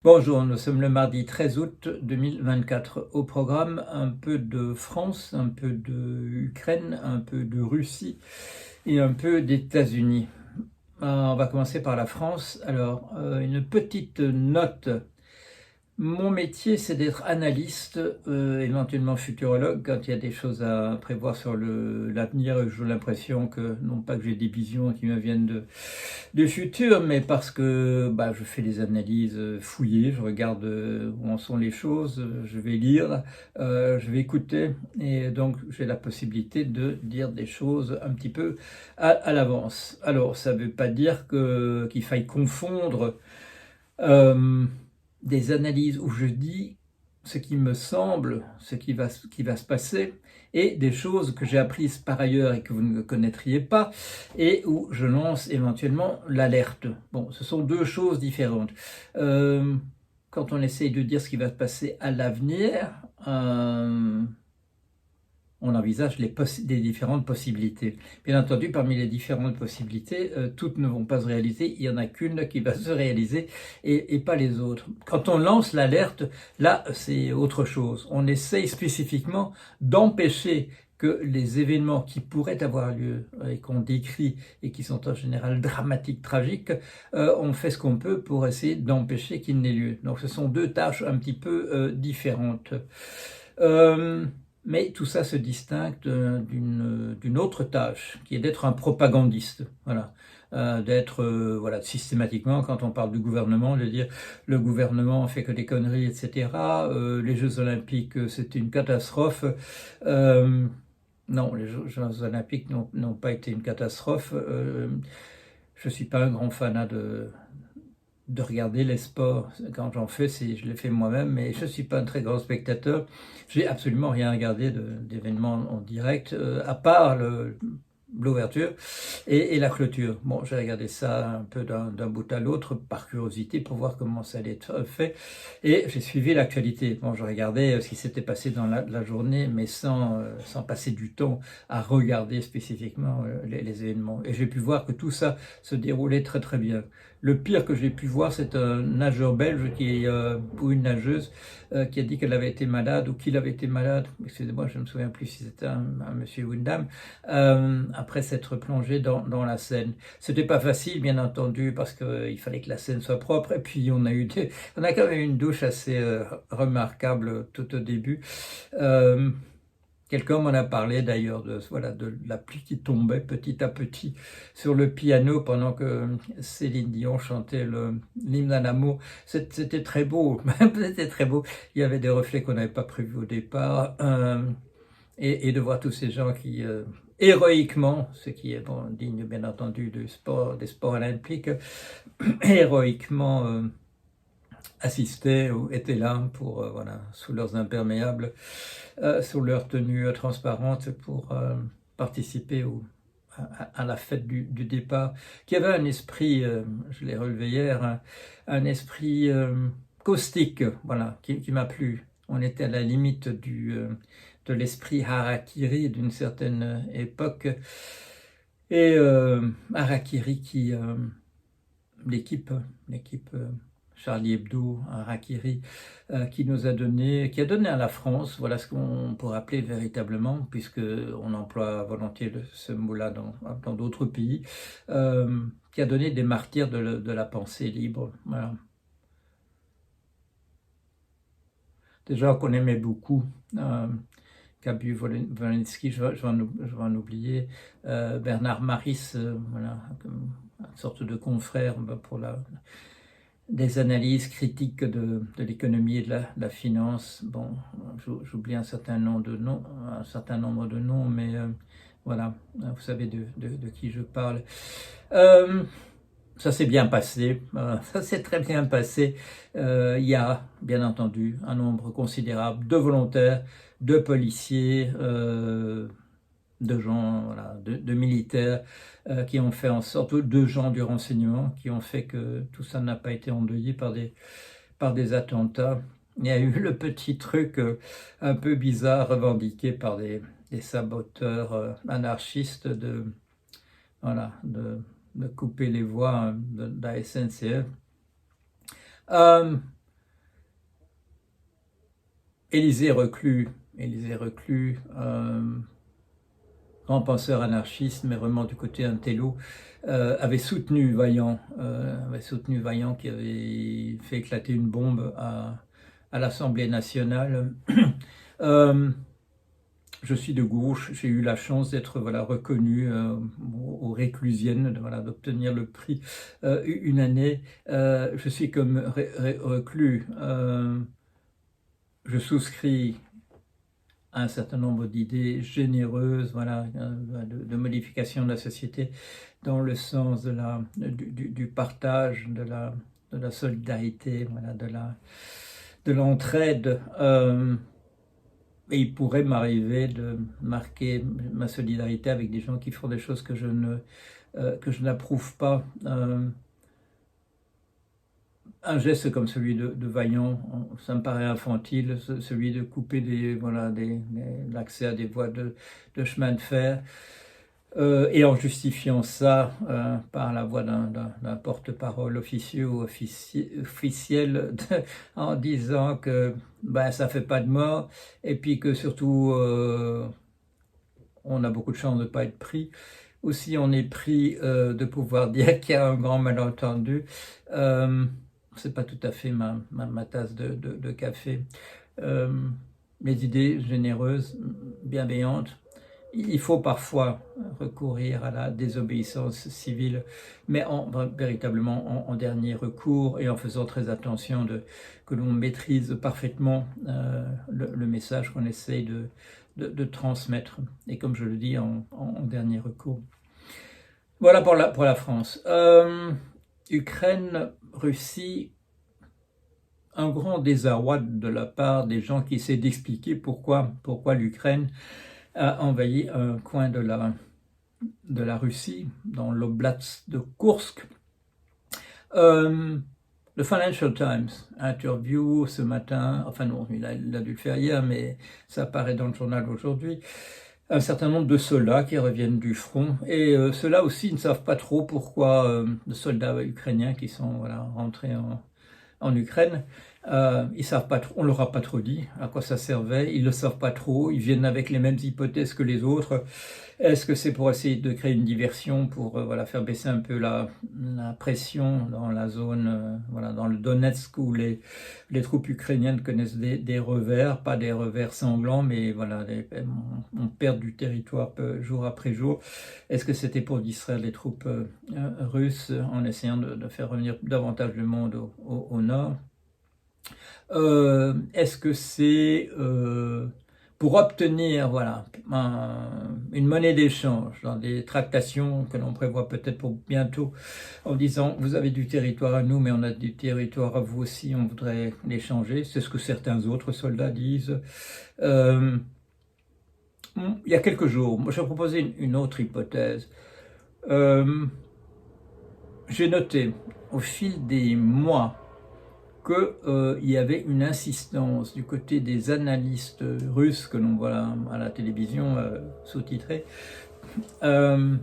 Bonjour, nous sommes le mardi 13 août 2024. Au programme, un peu de France, un peu d'Ukraine, un peu de Russie et un peu d'États-Unis. On va commencer par la France. Alors, une petite note. Mon métier, c'est d'être analyste, éventuellement futurologue, quand il y a des choses à prévoir sur l'avenir. J'ai l'impression que, non pas que j'ai des visions qui me viennent du futur, mais parce que je fais des analyses fouillées, je regarde où en sont les choses, je vais lire, je vais écouter, et donc j'ai la possibilité de dire des choses un petit peu à l'avance. Alors, ça ne veut pas dire qu'il faille confondre euh, des analyses où je dis ce qui me semble, ce qui va se passer, et des choses que j'ai apprises par ailleurs et que vous ne connaîtriez pas, et où je lance éventuellement l'alerte. Bon, ce sont deux choses différentes. Euh, Quand on essaye de dire ce qui va se passer à l'avenir, on envisage les différentes possibilités. Bien entendu, parmi les différentes possibilités, toutes ne vont pas se réaliser, il n'y en a qu'une qui va se réaliser et pas les autres. Quand on lance l'alerte, là, c'est autre chose. On essaye spécifiquement d'empêcher que les événements qui pourraient avoir lieu et qu'on décrit et qui sont en général dramatiques, tragiques, on fait ce qu'on peut pour essayer d'empêcher qu'ils n'aient lieu. Donc ce sont deux tâches un petit peu différentes. Mais tout ça se distingue d'une autre tâche, qui est d'être un propagandiste. Voilà. D'être voilà, systématiquement, quand on parle du gouvernement, de dire le gouvernement fait que des conneries, etc. Les Jeux Olympiques, c'était une catastrophe. Non, les Jeux Olympiques n'ont pas été une catastrophe. Je ne suis pas un grand fanat de regarder les sports. Quand j'en fais, je les fais moi-même, mais je ne suis pas un très grand spectateur. J'ai absolument rien regardé d'événements en direct, à part l'ouverture et la clôture. Bon, j'ai regardé ça un peu d'un bout à l'autre par curiosité pour voir comment ça allait être fait et j'ai suivi l'actualité. Bon, je regardais ce qui s'était passé dans la journée, mais sans passer du temps à regarder spécifiquement les événements. Et j'ai pu voir que tout ça se déroulait très très bien. Le pire que j'ai pu voir, c'est un nageur belge ou une nageuse qui a dit qu'elle avait été malade ou qu'il avait été malade. Excusez-moi, je ne me souviens plus si c'était un monsieur ou une dame. Après s'être plongé dans la Seine. C'était pas facile, bien entendu, parce qu'il fallait que la Seine soit propre. Et puis on a quand même eu une douche assez remarquable tout au début. Quelqu'un m'en a parlé d'ailleurs de la pluie qui tombait petit à petit sur le piano pendant que Céline Dion chantait l'hymne à l'amour. C'était très beau, c'était très beau. Il y avait des reflets qu'on n'avait pas prévus au départ. Et de voir tous ces gens qui, héroïquement, ce qui est bon, digne bien entendu des sports olympiques, héroïquement assistaient ou étaient là pour, voilà, sous leurs imperméables, sous leur tenue transparente pour participer à la fête du départ, qui avait un esprit, je l'ai relevé hier, un esprit caustique, voilà, qui m'a plu. On était à la limite de l'esprit harakiri d'une certaine époque. Et harakiri l'équipe Charlie Hebdo, Harakiri, qui a donné à la France, voilà ce qu'on pourrait appeler véritablement, puisque on emploie volontiers ce mot-là dans d'autres pays, qui a donné des martyrs de la pensée libre. Voilà. Des gens qu'on aimait beaucoup. Kabu Walensky, je vais en oublier, Bernard Maris, voilà, une sorte de confrère pour des analyses critiques de l'économie et de la finance. Bon, j'oublie un certain nombre de noms, mais voilà, vous savez de qui je parle. Ça s'est bien passé, ça s'est très bien passé. Il y a, bien entendu, un nombre considérable de volontaires, de policiers, de gens, voilà, de militaires qui ont fait en sorte, de gens du renseignement, qui ont fait que tout ça n'a pas été endeuillé par des attentats. Il y a eu le petit truc un peu bizarre revendiqué par des saboteurs anarchistes voilà, de couper les voies de la SNCF. Élisée Reclus, grand penseur anarchiste, mais vraiment du côté intello, avait soutenu Vaillant qui avait fait éclater une bombe à l'Assemblée nationale. Je suis de gauche, j'ai eu la chance d'être reconnu aux Réclusiennes, d'obtenir le prix une année. Je suis comme reclus. Je souscris à un certain nombre d'idées généreuses, de modification de la société dans le sens du partage, de la solidarité, de l'entraide. Et il pourrait m'arriver de marquer ma solidarité avec des gens qui font des choses que je n'approuve pas. Un geste comme celui de Vaillant, ça me paraît infantile, celui de couper l'accès à des voies de chemin de fer, et en justifiant ça par la voix d'un porte-parole officieux ou officiel, en disant que ça fait pas de mort, et puis que surtout on a beaucoup de chance de ne pas être pris. Aussi on est pris de pouvoir dire qu'il y a un grand malentendu. C'est pas tout à fait ma tasse de café. Les idées généreuses, bienveillantes, il faut parfois recourir à la désobéissance civile, mais véritablement en dernier recours, et en faisant très attention que l'on maîtrise parfaitement le message qu'on essaye de transmettre, et comme je le dis, en dernier recours. Voilà pour la France. Ukraine, Russie, un grand désarroi de la part des gens qui essaient d'expliquer pourquoi l'Ukraine a envahi un coin de la Russie, dans l'oblast de Koursk. Le Financial Times interview ce matin, enfin non, il a dû le faire hier, mais ça apparaît dans le journal aujourd'hui, un certain nombre de soldats qui reviennent du front, et ceux-là aussi ne savent pas trop pourquoi les soldats ukrainiens qui sont rentrés en Ukraine, ils savent pas trop, on leur a pas trop dit à quoi ça servait, ils le savent pas trop, ils viennent avec les mêmes hypothèses que les autres. Est-ce que c'est pour essayer de créer une diversion, pour faire baisser un peu la pression dans la zone, dans le Donetsk, où les troupes ukrainiennes connaissent des revers, pas des revers sanglants, mais on perd du territoire jour après jour. Est-ce que c'était pour distraire les troupes russes en essayant de faire revenir davantage de monde au nord? Est-ce que c'est pour obtenir une monnaie d'échange dans des tractations que l'on prévoit peut-être pour bientôt, en disant vous avez du territoire à nous mais on a du territoire à vous aussi, on voudrait l'échanger? C'est ce que certains autres soldats disent. Il y a quelques jours, moi je proposais une autre hypothèse. J'ai noté au fil des mois qu'il y avait une insistance du côté des analystes russes que l'on voit à la télévision sous-titrée, que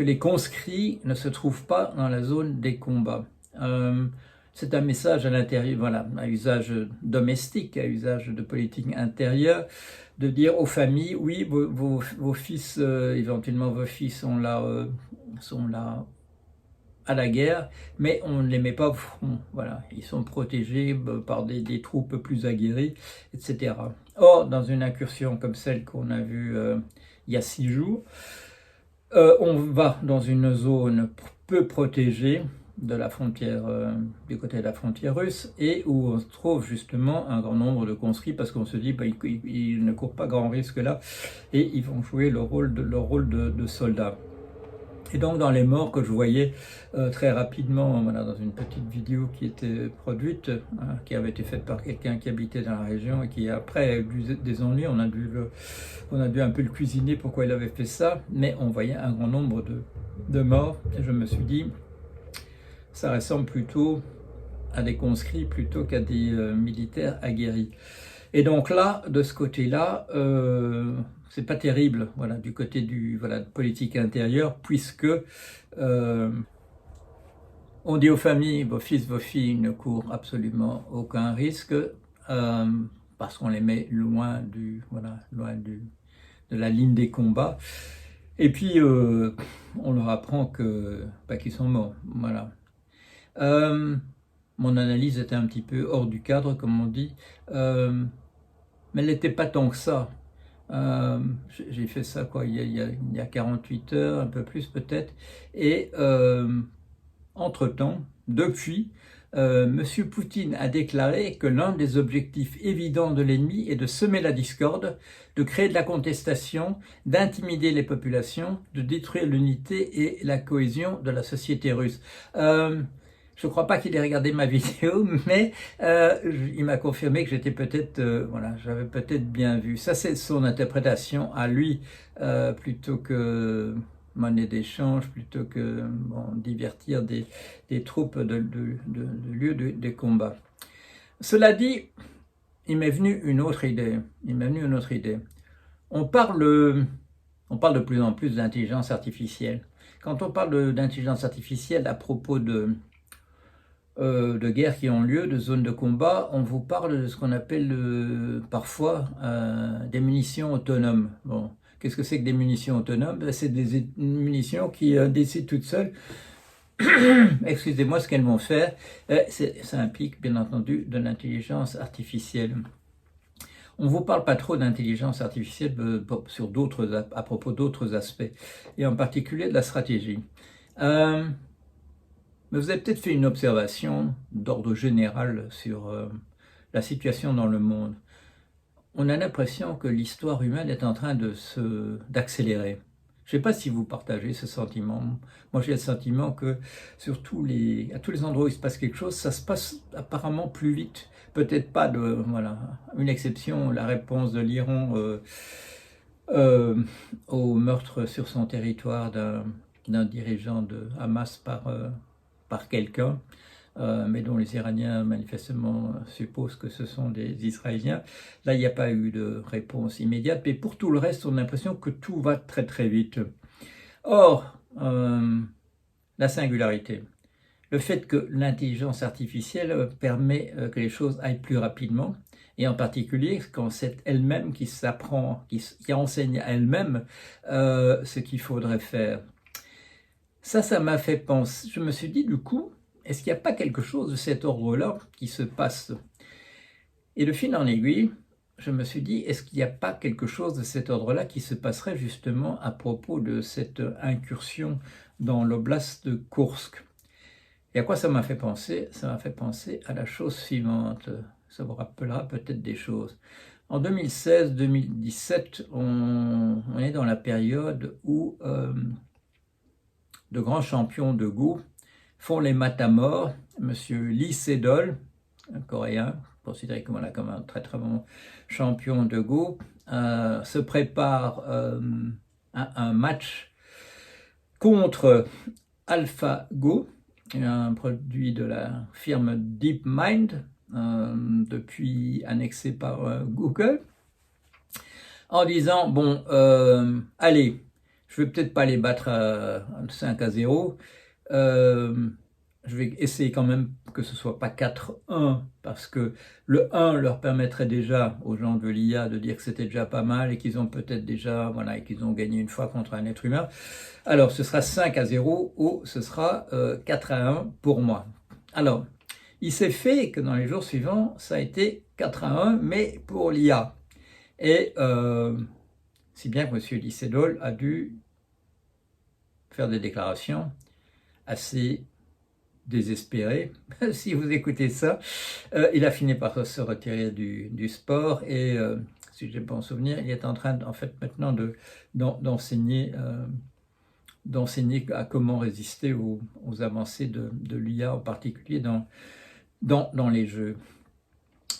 les conscrits ne se trouvent pas dans la zone des combats. C'est un message à l'intérieur, à usage domestique, à usage de politique intérieure, de dire aux familles, oui, vos fils, éventuellement vos filles sont là à la guerre, mais on ne les met pas au front, ils sont protégés par des troupes plus aguerries, etc. Or, dans une incursion comme celle qu'on a vue il y a 6 jours, on va dans une zone peu protégée de la frontière, du côté de la frontière russe, et où on trouve justement un grand nombre de conscrits, parce qu'on se dit ils ne courent pas grand risque là, et ils vont jouer leur rôle de soldats. Et donc dans les morts que je voyais très rapidement, dans une petite vidéo qui était produite, qui avait été faite par quelqu'un qui habitait dans la région et qui après a eu des ennuis, on a dû un peu le cuisiner pourquoi il avait fait ça, mais on voyait un grand nombre de morts, et je me suis dit, ça ressemble plutôt à des conscrits plutôt qu'à des militaires aguerris. Et donc là, de ce côté-là, c'est pas terrible, du côté de politique intérieure, puisque on dit aux familles, vos fils, vos filles ne courent absolument aucun risque, parce qu'on les met loin de la ligne des combats. Et puis, on leur apprend qu'ils sont morts. Voilà. Mon analyse était un petit peu hors du cadre, comme on dit, mais elle n'était pas tant que ça. J'ai fait ça il y a 48 heures, un peu plus peut-être, et entre-temps, depuis, M. Poutine a déclaré que l'un des objectifs évidents de l'ennemi est de semer la discorde, de créer de la contestation, d'intimider les populations, de détruire l'unité et la cohésion de la société russe. Je ne crois pas qu'il ait regardé ma vidéo, mais il m'a confirmé que j'étais peut-être, j'avais peut-être bien vu. Ça, c'est son interprétation à lui, plutôt que monnaie d'échange, plutôt que divertir des troupes de lieu de combat. Cela dit, il m'est venu une autre idée. On parle de plus en plus d'intelligence artificielle. Quand on parle d'intelligence artificielle à propos de guerres qui ont lieu, de zones de combat, on vous parle de ce qu'on appelle parfois des munitions autonomes. Bon, qu'est-ce que c'est que des munitions autonomes? C'est des munitions qui décident toutes seules, excusez-moi, ce qu'elles vont faire. Ça implique bien entendu de l'intelligence artificielle. On ne vous parle pas trop d'intelligence artificielle à propos d'autres aspects, et en particulier de la stratégie. Mais vous avez peut-être fait une observation d'ordre général sur la situation dans le monde. On a l'impression que l'histoire humaine est en train d'accélérer. Je ne sais pas si vous partagez ce sentiment. Moi, j'ai le sentiment que à tous les endroits où il se passe quelque chose, ça se passe apparemment plus vite. Peut-être pas une exception, la réponse de l'Iran au meurtre sur son territoire d'un dirigeant de Hamas par quelqu'un, mais dont les Iraniens manifestement supposent que ce sont des Israéliens. Là, il n'y a pas eu de réponse immédiate, mais pour tout le reste, on a l'impression que tout va très très vite. Or, la singularité, le fait que l'intelligence artificielle permet que les choses aillent plus rapidement, et en particulier quand c'est elle-même qui s'apprend, qui enseigne à elle-même ce qu'il faudrait faire. Ça m'a fait penser, je me suis dit du coup, est-ce qu'il n'y a pas quelque chose de cet ordre-là qui se passe? Et de fil en aiguille, je me suis dit, est-ce qu'il n'y a pas quelque chose de cet ordre-là qui se passerait justement à propos de cette incursion dans l'oblast de Koursk? Et à quoi ça m'a fait penser? Ça m'a fait penser à la chose suivante, ça vous rappellera peut-être des choses. En 2016-2017, on est dans la période où de grands champions de Go font les matamores. Monsieur Lee Sedol, un Coréen, considéré comme un très très bon champion de Go, se prépare à un match contre AlphaGo, un produit de la firme DeepMind, depuis annexé par Google, en disant, bon, allez, je ne vais peut-être pas les battre à 5-0, je vais essayer quand même que ce ne soit pas 4-1, parce que le 1 leur permettrait déjà aux gens de l'IA de dire que c'était déjà pas mal et qu'ils ont peut-être déjà, et qu'ils ont gagné une fois contre un être humain. Alors, ce sera 5-0 ou ce sera 4-1 pour moi. Alors, il s'est fait que dans les jours suivants, ça a été 4-1, mais pour l'IA. Et si bien que M. Lee Sedol a dû faire des déclarations assez désespérées. Si vous écoutez ça, il a fini par se retirer du sport et, si j'ai bon souvenir, il est en train, en fait, maintenant d'enseigner à comment résister aux avancées de l'IA, en particulier dans les jeux.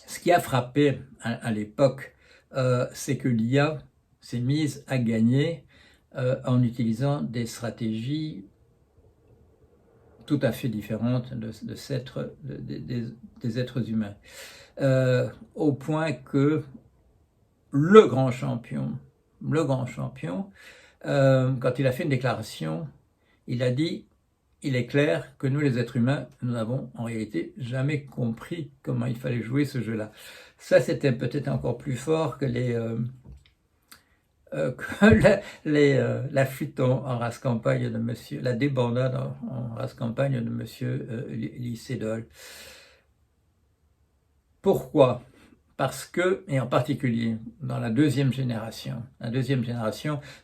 Ce qui a frappé à l'époque, c'est que l'IA s'est mise à gagner en utilisant des stratégies tout à fait différentes des êtres humains. Au point que le grand champion, quand il a fait une déclaration, il a dit il est clair que nous, les êtres humains, nous n'avons en réalité jamais compris comment il fallait jouer ce jeu-là. Ça, c'était peut-être encore plus fort que la fuite en race campagne de monsieur, la débandade en race campagne de monsieur Lycédol. Pourquoi? Parce que, et en particulier dans la deuxième génération,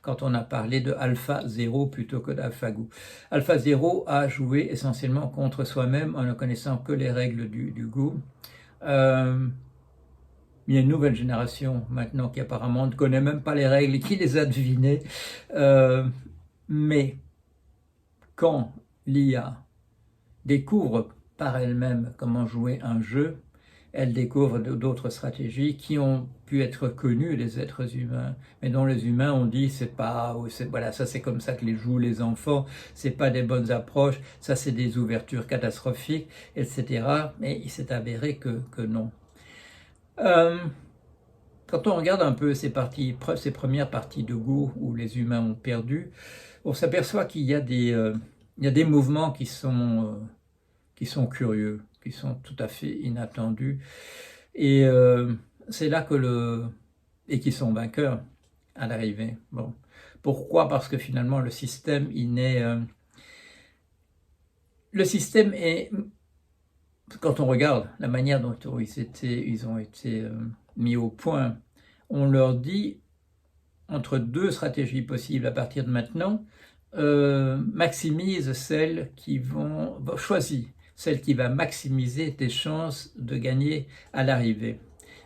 quand on a parlé de Alpha 0 plutôt que d'Alpha-Go. Alpha 0 a joué essentiellement contre soi-même en ne connaissant que les règles du Go. Il y a une nouvelle génération maintenant qui apparemment ne connaît même pas les règles et qui les a devinées. Mais quand l'IA découvre par elle-même comment jouer un jeu, elle découvre d'autres stratégies qui ont pu être connues des êtres humains, mais dont les humains ont dit c'est pas, voilà, ça c'est comme ça que les jouent les enfants, c'est pas des bonnes approches, ça c'est des ouvertures catastrophiques, etc. Mais il s'est avéré que non. Quand on regarde un peu ces premières parties de Go où les humains ont perdu, on s'aperçoit qu'il y a des mouvements qui sont curieux, qui sont tout à fait inattendus, et c'est là et qui sont vainqueurs à l'arrivée. Bon, pourquoi? Parce que finalement le système, quand on regarde la manière dont ils ont été mis au point, on leur dit entre deux stratégies possibles à partir de maintenant, maximise choisis celle qui va maximiser tes chances de gagner à l'arrivée.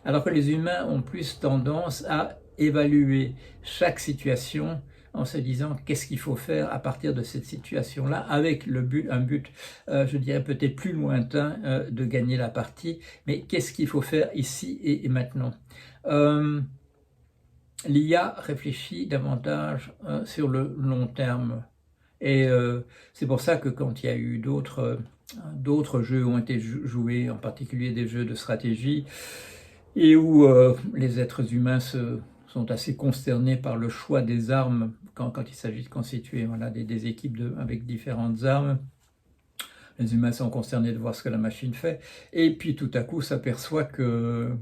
Alors que les humains ont plus tendance à évaluer chaque situation en se disant qu'est-ce qu'il faut faire à partir de cette situation-là, avec un but, je dirais peut-être plus lointain de gagner la partie, mais qu'est-ce qu'il faut faire ici et maintenant. L'IA réfléchit davantage sur le long terme. Et c'est pour ça que quand il y a eu d'autres jeux ont été joués, en particulier des jeux de stratégie, et où les êtres humains sont assez consternés par le choix des armes quand il s'agit de constituer des équipes avec différentes armes. Les humains sont consternés de voir ce que la machine fait, et puis tout à coup s'aperçoit que,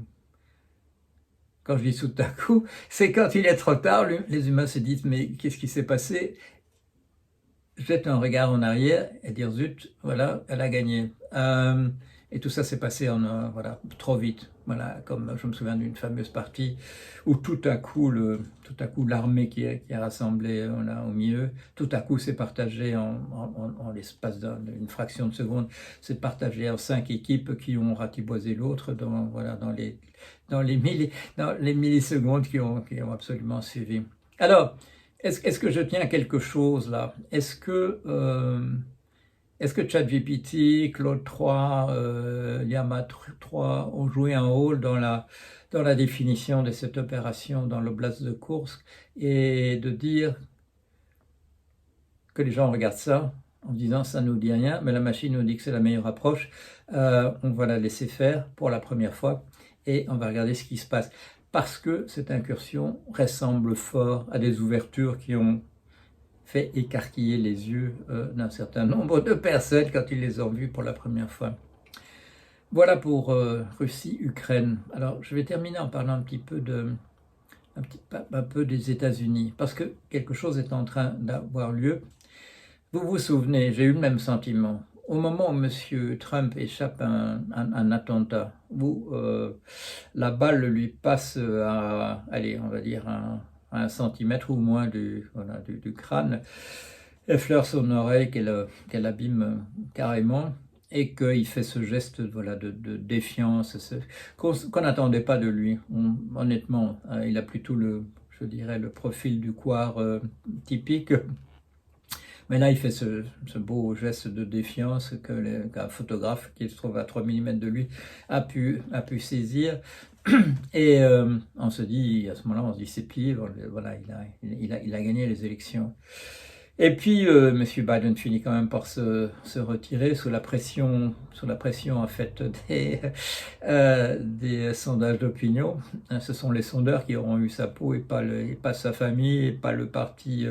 quand je dis tout à coup, c'est quand il est trop tard, les humains se disent mais qu'est-ce qui s'est passé? Jette un regard en arrière et dire zut, voilà, elle a gagné. Et tout ça s'est passé trop vite. Voilà, comme je me souviens d'une fameuse partie où tout à coup l'armée qui est rassemblée au milieu, tout à coup s'est partagée en l'espace d'une fraction de seconde, s'est partagée en 5 équipes qui ont ratiboisé l'autre dans les millisecondes qui ont absolument suivi. Alors, est-ce que je tiens à quelque chose là? Est-ce que ChatGPT, Claude 3, Llama 3 ont joué un rôle dans la définition de cette opération dans l'oblast de Koursk, et de dire que les gens regardent ça en disant ça nous dit rien, mais la machine nous dit que c'est la meilleure approche, on va la laisser faire pour la première fois et on va regarder ce qui se passe. Parce que cette incursion ressemble fort à des ouvertures qui ont fait écarquiller les yeux d'un certain nombre de personnes quand ils les ont vues pour la première fois. Voilà pour Russie-Ukraine. Alors, je vais terminer en parlant un peu des États-Unis, parce que quelque chose est en train d'avoir lieu. Vous vous souvenez, j'ai eu le même sentiment. Au moment où M. Trump échappe à un attentat, où la balle lui passe allez, on va dire à 1 centimètre ou moins du crâne, effleure son oreille qu'elle abîme carrément, et qu'il fait ce geste de défiance qu'on n'attendait pas de lui. Honnêtement, il a plutôt je dirais, le profil du couard typique. Mais là, il fait ce beau geste de défiance qu'un photographe qui se trouve à 3 mm de lui a pu saisir. Et on se dit, à ce moment-là, on se dit c'est plié, voilà, il a gagné les élections. Et puis, M. Biden finit quand même par se retirer sous la pression en fait des sondages d'opinion. Ce sont les sondeurs qui auront eu sa peau et pas sa famille et pas le parti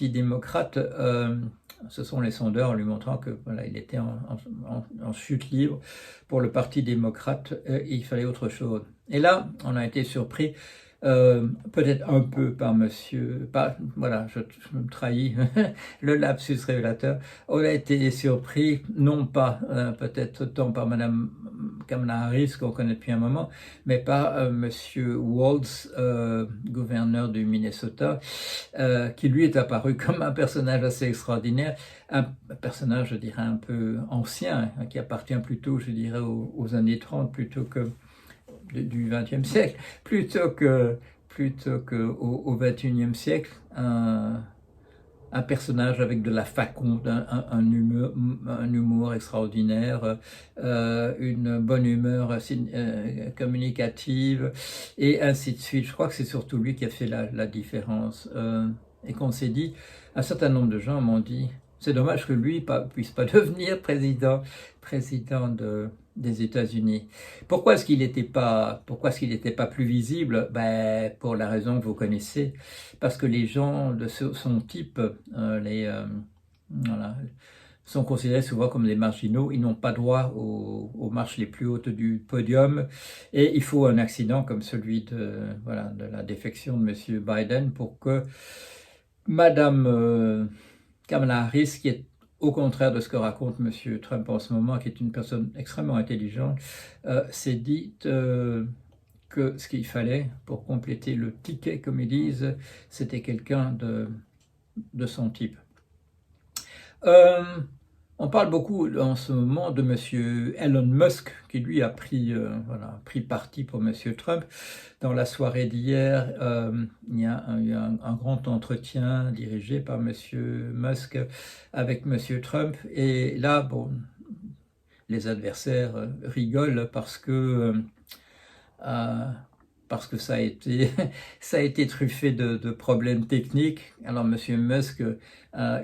démocrate. ce sont les sondeurs lui montrant que voilà, il était en chute libre pour le Parti démocrate, il fallait autre chose. Et là, on a été surpris, peut-être un peu par voilà, je me trahis, le lapsus révélateur, on a été surpris, non pas peut-être tant par Madame Kamala Harris, qu'on connaît depuis un moment, mais par Monsieur Walz, gouverneur du Minnesota, qui lui est apparu comme un personnage assez extraordinaire, un personnage, je dirais, un peu ancien, qui appartient plutôt, je dirais, aux années 30, plutôt que du XXe siècle, plutôt que au XXIe siècle, un personnage avec de la faconde, un humour extraordinaire, une bonne humeur communicative, et ainsi de suite. Je crois que c'est surtout lui qui a fait la différence. Et qu'on s'est dit, un certain nombre de gens m'ont dit, c'est dommage que lui puisse pas devenir président des États-Unis. Pourquoi est-ce qu'il n'était pas plus visible? Ben, pour la raison que vous connaissez, parce que les gens de son type, voilà, sont considérés souvent comme des marginaux. Ils n'ont pas droit aux marches les plus hautes du podium, et il faut un accident comme celui de la défection de M. Biden pour que Madame Kamala Harris, qui est au contraire de ce que raconte M. Trump en ce moment, qui est une personne extrêmement intelligente, s'est dit que ce qu'il fallait pour compléter le ticket, comme ils disent, c'était quelqu'un de son type. On parle beaucoup en ce moment de M. Elon Musk, qui lui a pris parti pour M. Trump. Dans la soirée d'hier, il y a eu un grand entretien dirigé par M. Musk avec M. Trump. Et là, bon, les adversaires rigolent parce que ça a été truffé de problèmes techniques. Alors M. Musk,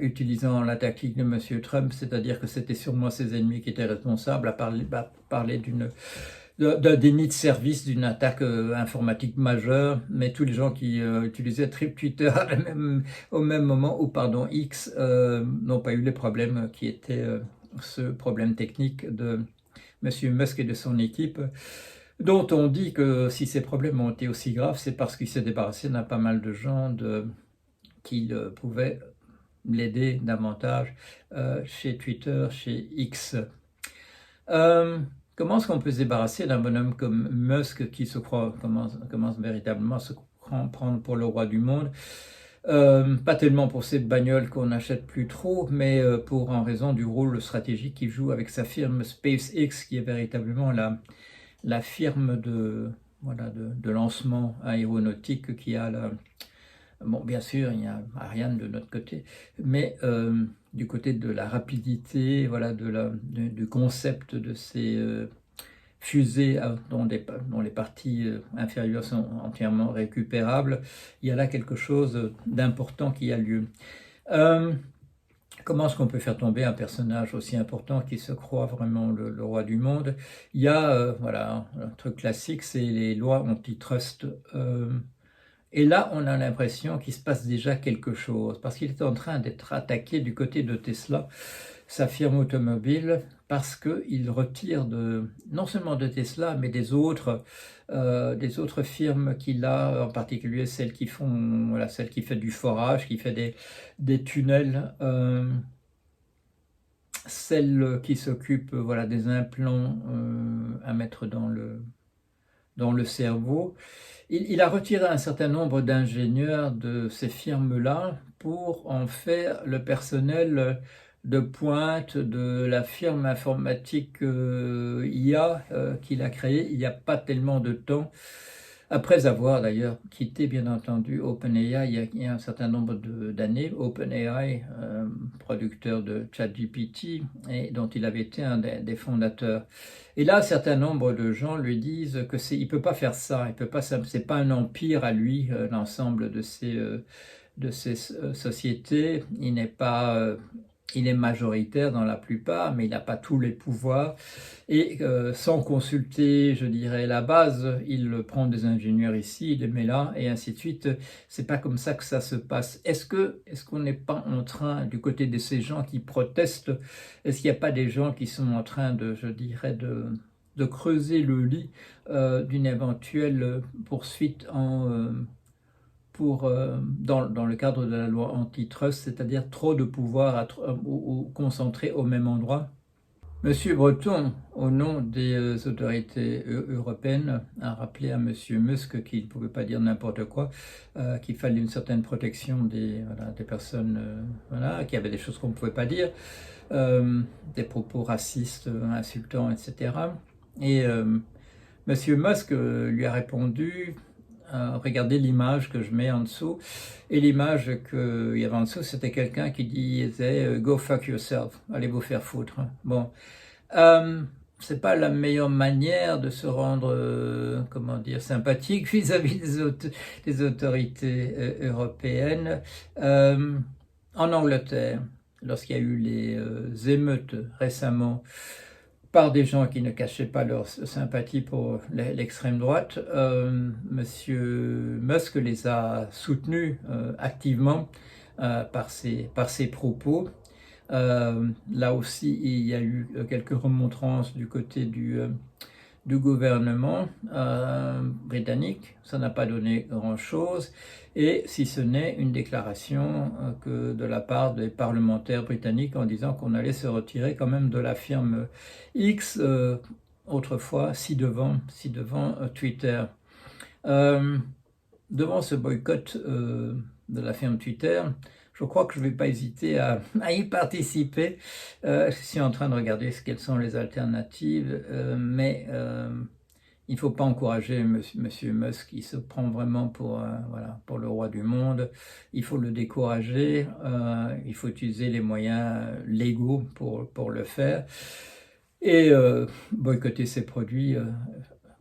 utilisant la tactique de M. Trump, c'est-à-dire que c'était sûrement ses ennemis qui étaient responsables, a parlé d'un déni de service, d'une attaque informatique majeure, mais tous les gens qui utilisaient Twitter au même moment, X, n'ont pas eu les problèmes qui étaient ce problème technique de M. Musk et de son équipe, dont on dit que si ces problèmes ont été aussi graves, c'est parce qu'il s'est débarrassé d'un pas mal de gens qui pouvaient l'aider davantage chez Twitter, chez X. Comment est-ce qu'on peut se débarrasser d'un bonhomme comme Musk qui commence véritablement à se prendre pour le roi du monde? Pas tellement pour ces bagnoles qu'on n'achète plus trop, mais en raison du rôle stratégique qu'il joue avec sa firme SpaceX, qui est véritablement la firme de lancement aéronautique qui a bon, bien sûr, il y a Ariane de notre côté, mais du côté de la rapidité, du concept de ces fusées dont les parties inférieures sont entièrement récupérables, il y a là quelque chose d'important qui a lieu. Comment est-ce qu'on peut faire tomber un personnage aussi important qui se croit vraiment le roi du monde? Il y a un truc classique, c'est les lois antitrust. Et là, on a l'impression qu'il se passe déjà quelque chose, parce qu'il est en train d'être attaqué du côté de Tesla, sa firme automobile, parce qu'il retire non seulement de Tesla, mais des autres firmes qu'il a, en particulier celle qui fait du forage, qui fait des tunnels, celle qui s'occupe des implants à mettre dans le cerveau. Il a retiré un certain nombre d'ingénieurs de ces firmes-là pour en faire le personnel de pointe de la firme informatique IA qu'il a créée il n'y a pas tellement de temps, après avoir d'ailleurs quitté bien entendu OpenAI il y a un certain nombre d'années. OpenAI, producteur de ChatGPT, et dont il avait été un des fondateurs. Et là, un certain nombre de gens lui disent que il peut pas faire ça, c'est pas un empire à lui, l'ensemble de ces sociétés. Il n'est pas il est majoritaire dans la plupart, mais il n'a pas tous les pouvoirs. Et sans consulter, je dirais, la base, il prend des ingénieurs ici, il les met là, et ainsi de suite. C'est pas comme ça que ça se passe. Est-ce qu'on n'est pas en train, du côté de ces gens qui protestent, est-ce qu'il n'y a pas des gens qui sont en train de, je dirais, de creuser le lit d'une éventuelle poursuite dans le cadre de la loi antitrust, c'est-à-dire trop de pouvoir concentré au même endroit? Monsieur Breton, au nom des autorités européennes, a rappelé à Monsieur Musk qu'il ne pouvait pas dire n'importe quoi, qu'il fallait une certaine protection des personnes, qu'il y avait des choses qu'on ne pouvait pas dire, des propos racistes, insultants, etc. Et Monsieur Musk lui a répondu: regardez l'image que je mets en dessous. Et l'image qu'il y avait en dessous, c'était quelqu'un qui disait Go fuck yourself, allez vous faire foutre. Bon, c'est pas la meilleure manière de se rendre, comment dire, sympathique vis-à-vis des autorités européennes. En Angleterre, lorsqu'il y a eu les émeutes récemment, par des gens qui ne cachaient pas leur sympathie pour l'extrême droite, Monsieur Musk les a soutenus activement par ses propos. Là aussi, il y a eu quelques remontrances du côté du gouvernement britannique. Ça n'a pas donné grand-chose, et si ce n'est une déclaration que de la part des parlementaires britanniques en disant qu'on allait se retirer quand même de la firme X, autrefois ci-devant Twitter. Devant ce boycott de la firme Twitter, je crois que je ne vais pas hésiter à y participer. Je suis en train de regarder quelles sont les alternatives, mais il ne faut pas encourager Monsieur Musk, qui se prend vraiment pour le roi du monde. Il faut le décourager, il faut utiliser les moyens légaux pour le faire. Et boycotter ses produits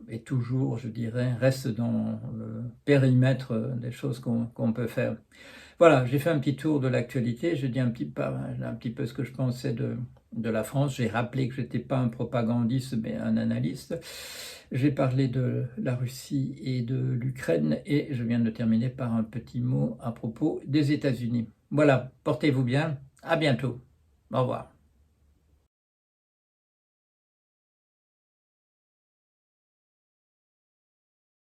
est toujours, je dirais, reste dans le périmètre des choses qu'on peut faire. Voilà, j'ai fait un petit tour de l'actualité, j'ai dit un petit peu ce que je pensais de la France. J'ai rappelé que je n'étais pas un propagandiste, mais un analyste. J'ai parlé de la Russie et de l'Ukraine, et je viens de terminer par un petit mot à propos des États-Unis. Voilà, portez-vous bien, à bientôt, au revoir.